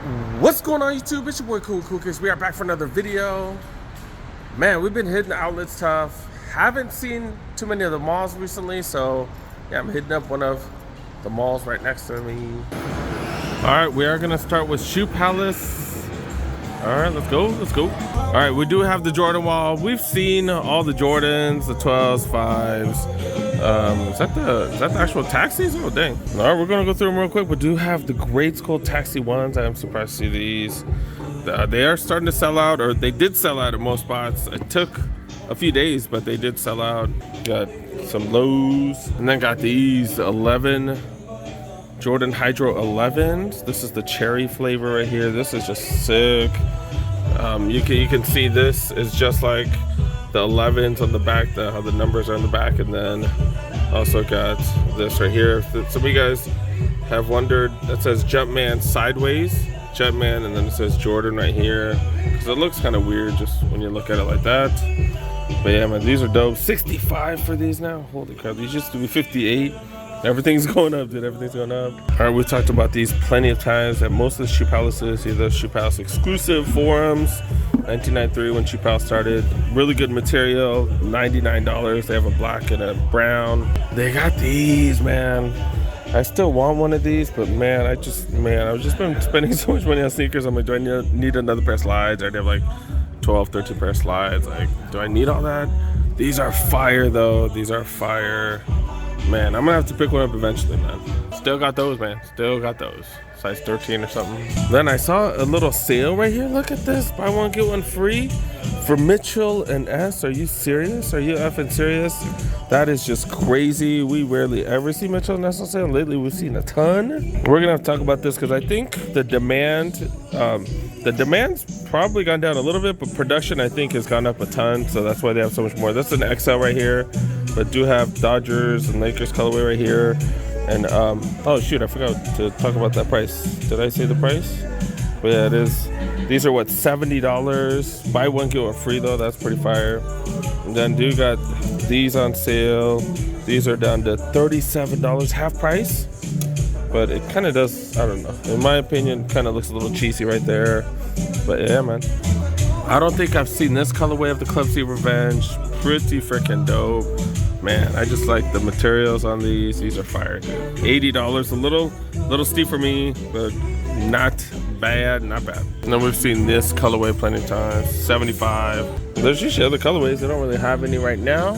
What's going on YouTube? It's your boy Cool Kids. We are back for another video. Man, we've been hitting the outlets tough. Haven't seen too many of the malls recently, so yeah, I'm hitting up one of the malls right next to me. All right, we are gonna start with Shoe Palace. All right, let's go. All right, we do have the Jordan wall. We've seen all the Jordans, the 12s, 5s. Is that the actual taxis? Oh dang. All right, we're gonna go through them real quick. We do have the grade school taxi ones. I am surprised to see these. They are starting to sell out, or they did sell out at most spots. It took a few days, but they did sell out. Got some lows, and then got these 11 Jordan Hydro 11s. This is the cherry flavor right here. This is just sick. You can see this is just like the 11s on the back, how the numbers are on the back, and then also got this right here. Some of you guys have wondered, that says Jumpman sideways, Jumpman, and then it says Jordan right here, because it looks kind of weird just when you look at it like that. But yeah, man, these are dope. 65 for these now. Holy crap, these used to be 58. Everything's going up, dude. Everything's going up. All right, we've talked about these plenty of times at most of the Shoe Palaces, either Shoe Palace exclusive forums, 1993 when Shoe Palace started. Really good material, $99. They have a black and a brown. They got these, man. I still want one of these, but man, I've just been spending so much money on sneakers. I'm like, do I need another pair of slides? I have like 12, 13 pair of slides. Like, do I need all that? These are fire though. These are fire. Man, I'm gonna have to pick one up eventually, man. Still got those, man. Still got those. Size 13 or something. Then I saw a little sale right here. Look at this. Buy one, get one free for Mitchell and S. Are you serious? Are you effing serious? That is just crazy. We rarely ever see Mitchell and S on sale. Lately, we've seen a ton. We're gonna have to talk about this because I think the demand's probably gone down a little bit, but production I think has gone up a ton. So that's why they have so much more. That's an XL right here, but do have Dodgers and Lakers colorway right here. And oh shoot, I forgot to talk about that price. Did I say the price? But yeah, it is. These are what, $70. Buy one, get one free though. That's pretty fire. And then do got these on sale. These are down to $37, half price. But it kind of does, I don't know. In my opinion, kind of looks a little cheesy right there. But yeah, man. I don't think I've seen this colorway of the Club C Revenge. Pretty freaking dope. Man, I just like the materials on these. These are fire, dude. $80, a little steep for me, but not bad, not bad. And then we've seen this colorway plenty of times, $75. There's usually other colorways. They don't really have any right now,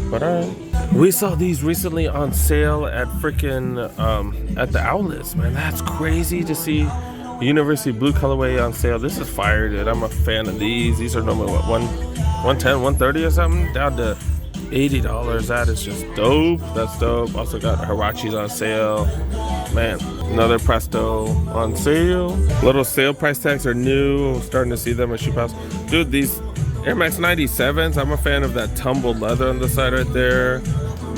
but all right. We saw these recently on sale at freaking at the outlets, man. That's crazy to see University Blue colorway on sale. This is fire, dude. I'm a fan of these. These are normally what, 110, 130 or something, down to $80. That is just dope. That's dope. Also got Hirachis on sale. Man, another Presto on sale. Little sale price tags are new. I'm starting to see them at Shoe Palace. Dude, these Air Max 97s, I'm a fan of that tumbled leather on the side right there.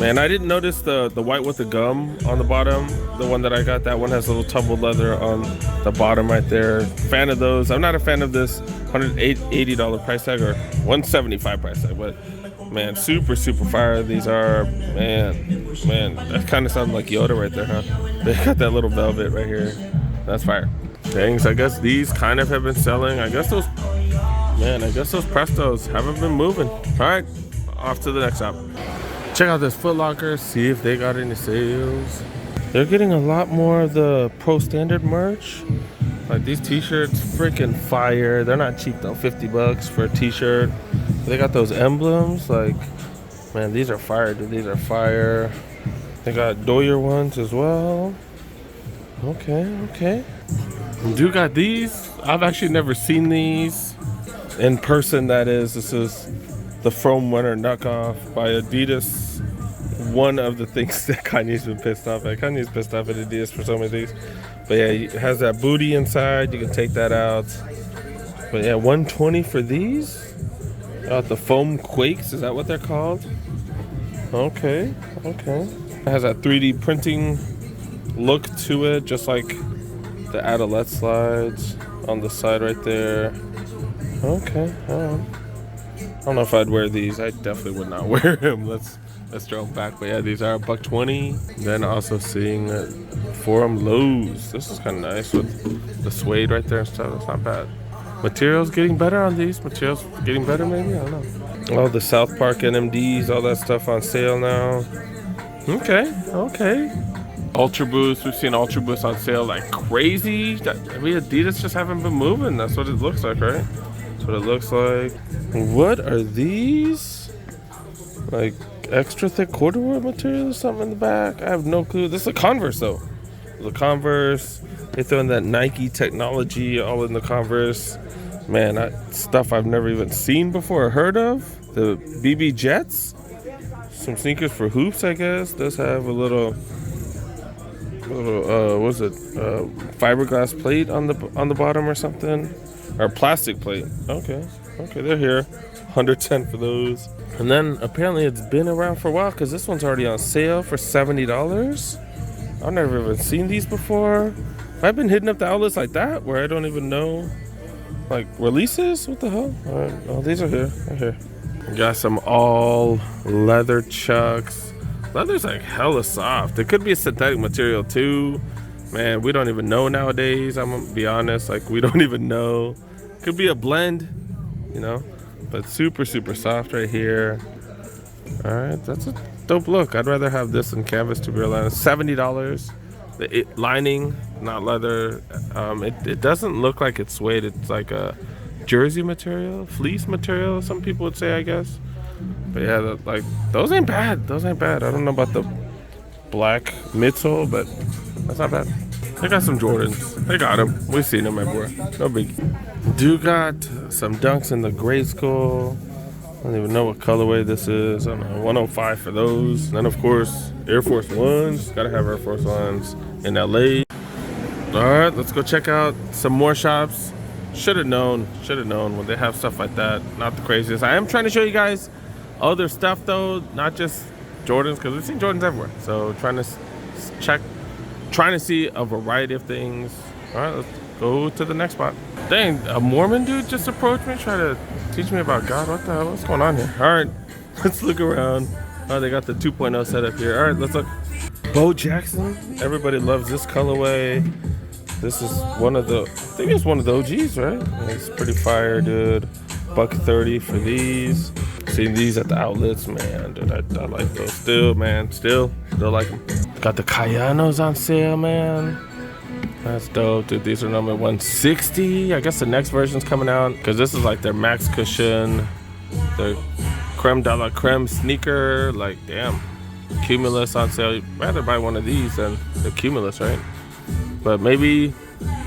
Man, I didn't notice the white with the gum on the bottom. The one that I got, that one has a little tumbled leather on the bottom right there. Fan of those. I'm not a fan of this $180 price tag or $175 price tag, but man, super fire. These are, man, that kind of sounds like Yoda right there, huh? They got that little velvet right here. That's fire. Dang, so I guess these kind of have been selling. I guess those Prestos haven't been moving. All right, off to the next stop. Check out this Foot Locker, see if they got any sales. They're getting a lot more of the Pro Standard merch. Like these t-shirts, freaking fire. They're not cheap though, $50 for a t-shirt. They got those emblems, like, man, these are fire, dude. These are fire. They got Doyer ones as well. Okay. Do got these. I've actually never seen these in person, that is. This is the From Winter knockoff by Adidas. One of the things that Kanye's been pissed off at. Kanye's pissed off at Adidas for so many things. But yeah, it has that booty inside. You can take that out. But yeah, $120 for these. The foam quakes, is that what they're called? Okay. It has that 3D printing look to it, just like the Adalette slides on the side right there. Okay, I don't know if I'd wear these. I definitely would not wear them. Let's Let's throw them back. But yeah, these are $120. Then also seeing Forum Lows. This is kind of nice with the suede right there and stuff. That's not bad. Materials getting better on these. Materials getting better maybe? I don't know. Oh, the South Park NMDs, all that stuff on sale now. Okay, okay. Ultra Boost, we've seen Ultra Boost on sale like crazy. We Adidas just haven't been moving. That's what it looks like, right? That's what it looks like. What are these? Like extra thick corduroy material or something in the back? I have no clue. This is a Converse though. The Converse. They throw in that Nike technology all in the Converse. Man, that stuff I've never even seen before or heard of. The BB Jets. Some sneakers for hoops, I guess. Does have a little what's it? Fiberglass plate on the bottom or something, or plastic plate. Okay, they're here. 110 for those. And then apparently it's been around for a while because this one's already on sale for $70. I've never even seen these before. I've been hitting up the outlets like that where I don't even know like releases. What the hell? All right, oh, these are here. They're here. Got some all leather chucks. Leather's like hella soft. It could be a synthetic material too. Man, we don't even know nowadays. I'm gonna be honest, like we don't even know. Could be a blend, you know, but super soft right here. All right, that's a dope look. I'd rather have this than canvas, to be honest. $70. The lining, not leather. It doesn't look like it's suede. It's like a jersey material, fleece material, some people would say, I guess. But yeah, like those ain't bad. Those ain't bad. I don't know about the black midsole, but that's not bad. They got some Jordans. They got them. We've seen them everywhere. No biggie. Do got some Dunks in the gray skull. I don't even know what colorway this is. I don't know. 105 for those. And then of course Air Force Ones. Gotta have Air Force Ones in LA. All right, let's go check out some more shops. Should have known when they have stuff like that. Not the craziest. I am trying to show you guys other stuff though, not just Jordans, because we've seen Jordans everywhere. So trying to see a variety of things. All right, let's go to the next spot. Dang, a Mormon dude just approached me, trying to teach me about God. What the hell? What's going on here? All right, let's look around. Oh, they got the 2.0 set up here. All right, let's look. Bo Jackson. Everybody loves this colorway. This is one of the, I think it's one of the OGs, right? It's pretty fire, dude. $130 for these. Seen these at the outlets, man, dude. I like those still, man. Still like them. Got the Cayanos on sale, man. That's dope, dude. These are number 160. I guess the next version's coming out because this is like their max cushion, their creme de la creme sneaker. Like, damn, Cumulus on sale. You'd rather buy one of these than the Cumulus, right? But maybe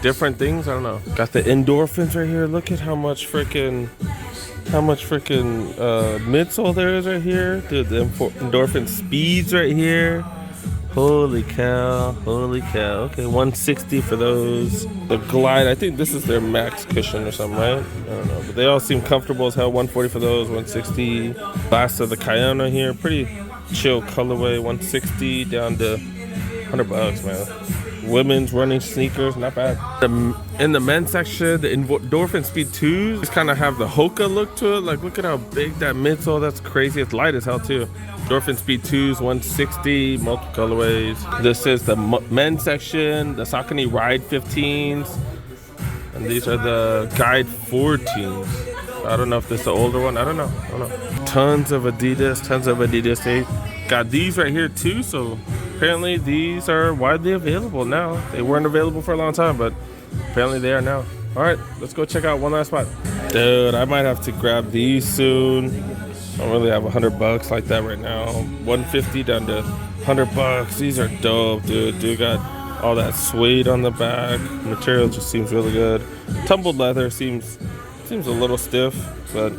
different things. I don't know. Got the endorphins right here. Look at how much freaking midsole there is right here. Dude, the endorphin speeds right here. Holy cow. Okay, 160 for those. The Glide, I think this is their max cushion or something, right? I don't know, but they all seem comfortable as hell. 140 for those, 160. Last of the Cayano here, pretty chill colorway. 160 down to $100, man. Women's running sneakers, not bad. In the men's section, the Endorphin Speed 2s just kind of have the Hoka look to it. Like, look at how big that midsole, that's crazy. It's light as hell too. Endorphin Speed 2s, 160, multiple colorways. This is the men's section, the Saucony Ride 15s. And these are the Guide 14s. I don't know if this is the older one. I don't know. Tons of Adidas. They got these right here too, so apparently these are widely available now. They weren't available for a long time, but apparently they are now. All right, let's go check out one last spot. Dude, I might have to grab these soon. I don't really have $100 like that right now. 150 down to $100. These are dope, dude. Dude got all that suede on the back. Material just seems really good. Tumbled leather seems a little stiff, but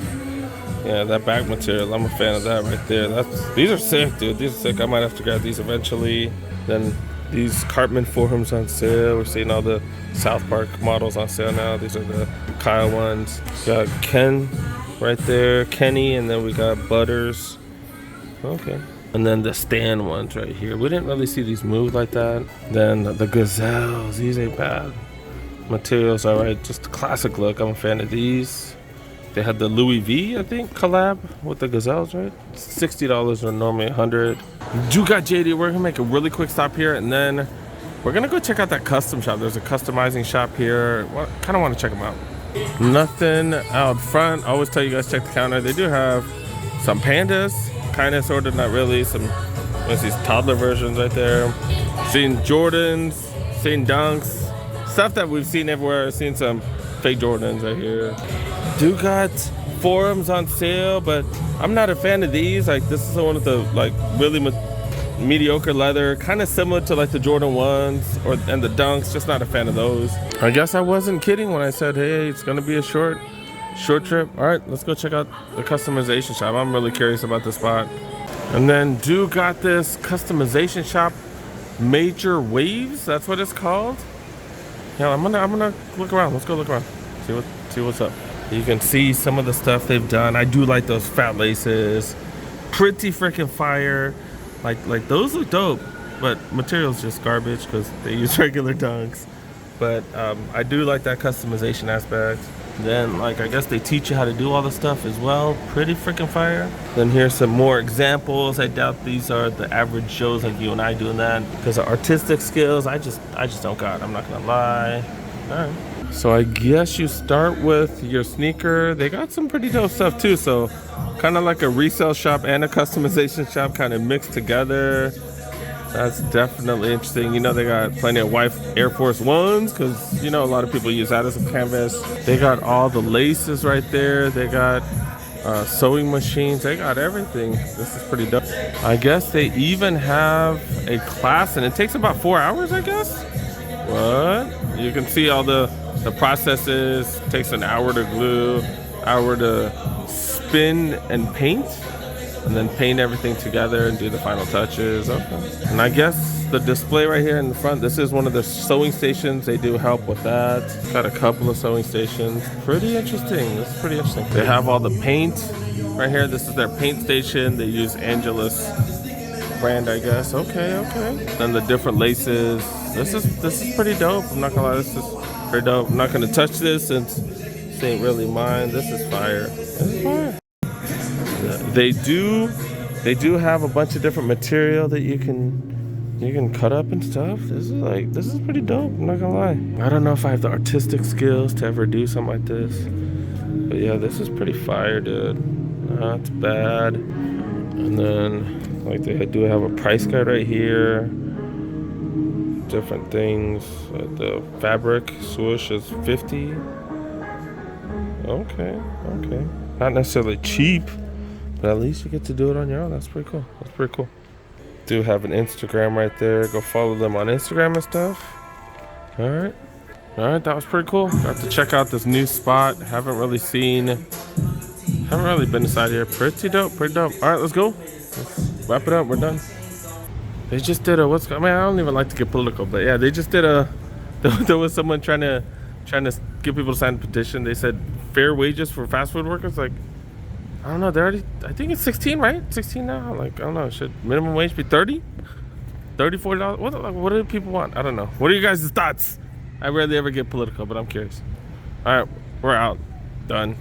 yeah, that back material, I'm a fan of that right there. These are sick, dude. These are sick. I might have to grab these eventually. Then these Cartman forums on sale. We're seeing all the South Park models on sale now. These are the Kyle ones. Got Ken right there, Kenny, and then we got Butters. Okay. And then the Stan ones right here. We didn't really see these move like that. Then the Gazelles. These ain't bad. Materials, all right. Just a classic look. I'm a fan of these. They had the Louis V, I think, collab with the Gazelles, right? $60 or normally $100. Do got JD. We're gonna make a really quick stop here, and then we're gonna go check out that custom shop. There's a customizing shop here. Kind of want to check them out. Nothing out front. I always tell you guys check the counter. They do have some pandas, kind of, sort of, not really. There's these toddler versions right there. Seen Jordans, seen Dunks, stuff that we've seen everywhere. Seen some fake Jordans right here. Do got Forums on sale, but I'm not a fan of these. Like, this is one of the like really mediocre leather, kind of similar to like the Jordan 1s and the Dunks. Just not a fan of those. I guess I wasn't kidding when I said, hey, it's gonna be a short trip. All right, let's go check out the customization shop. I'm really curious about the spot. And then Do got this customization shop, Major Waves. That's what it's called. Yeah, I'm gonna look around. Let's go look around. See what's up. You can see some of the stuff they've done. I do like those fat laces. Pretty freaking fire. Like those look dope, but material's just garbage because they use regular Dunks. But I do like that customization aspect. Then, like, I guess they teach you how to do all the stuff as well. Pretty freaking fire. Then here's some more examples. I doubt these are the average Joes like you and I doing that, because of artistic skills. I just don't got. I'm not gonna lie. All right. So I guess you start with your sneaker. They got some pretty dope stuff too. So kind of like a resale shop and a customization shop kind of mixed together. That's definitely interesting. You know, they got plenty of white Air Force Ones because, you know, a lot of people use that as a canvas. They got all the laces right there. They got sewing machines. They got everything. This is pretty dope. I guess they even have a class, and it takes about 4 hours, I guess. What? You can see all the processes. It takes an hour to glue, hour to spin and paint, and then paint everything together and do the final touches. Okay. And I guess the display right here in the front, this is one of the sewing stations. They do help with that. Got a couple of sewing stations. Pretty interesting. This is pretty interesting. They have all the paint right here. This is their paint station. They use Angelus brand, I guess. Okay. Then the different laces. This is pretty dope. I'm not gonna lie, this is pretty dope. I'm not gonna touch this since this ain't really mine. This is fire. This is fire. They do have a bunch of different material that you can cut up and stuff. This is pretty dope. I'm not gonna lie. I don't know if I have the artistic skills to ever do something like this, but yeah, this is pretty fire, dude. Not bad. And then like they do have a price guide right here. Different things. The fabric swoosh is $50. Okay. Not necessarily cheap, but at least you get to do it on your own. That's pretty cool. Do have an Instagram right there. Go follow them on Instagram and stuff. All right, that was pretty cool. Got to check out this new spot. Haven't really been inside here. Pretty dope. All right, let's go. Let's wrap it up. We're done. They just did I don't even like to get political, but yeah, they just did there was someone trying to get people to sign a petition. They said fair wages for fast food workers. Like, I don't know, I think it's 16, right? 16 now? Like, I don't know, should minimum wage be 30? $30, $40? What do people want? I don't know. What are you guys' thoughts? I rarely ever get political, but I'm curious. All right, we're out. Done.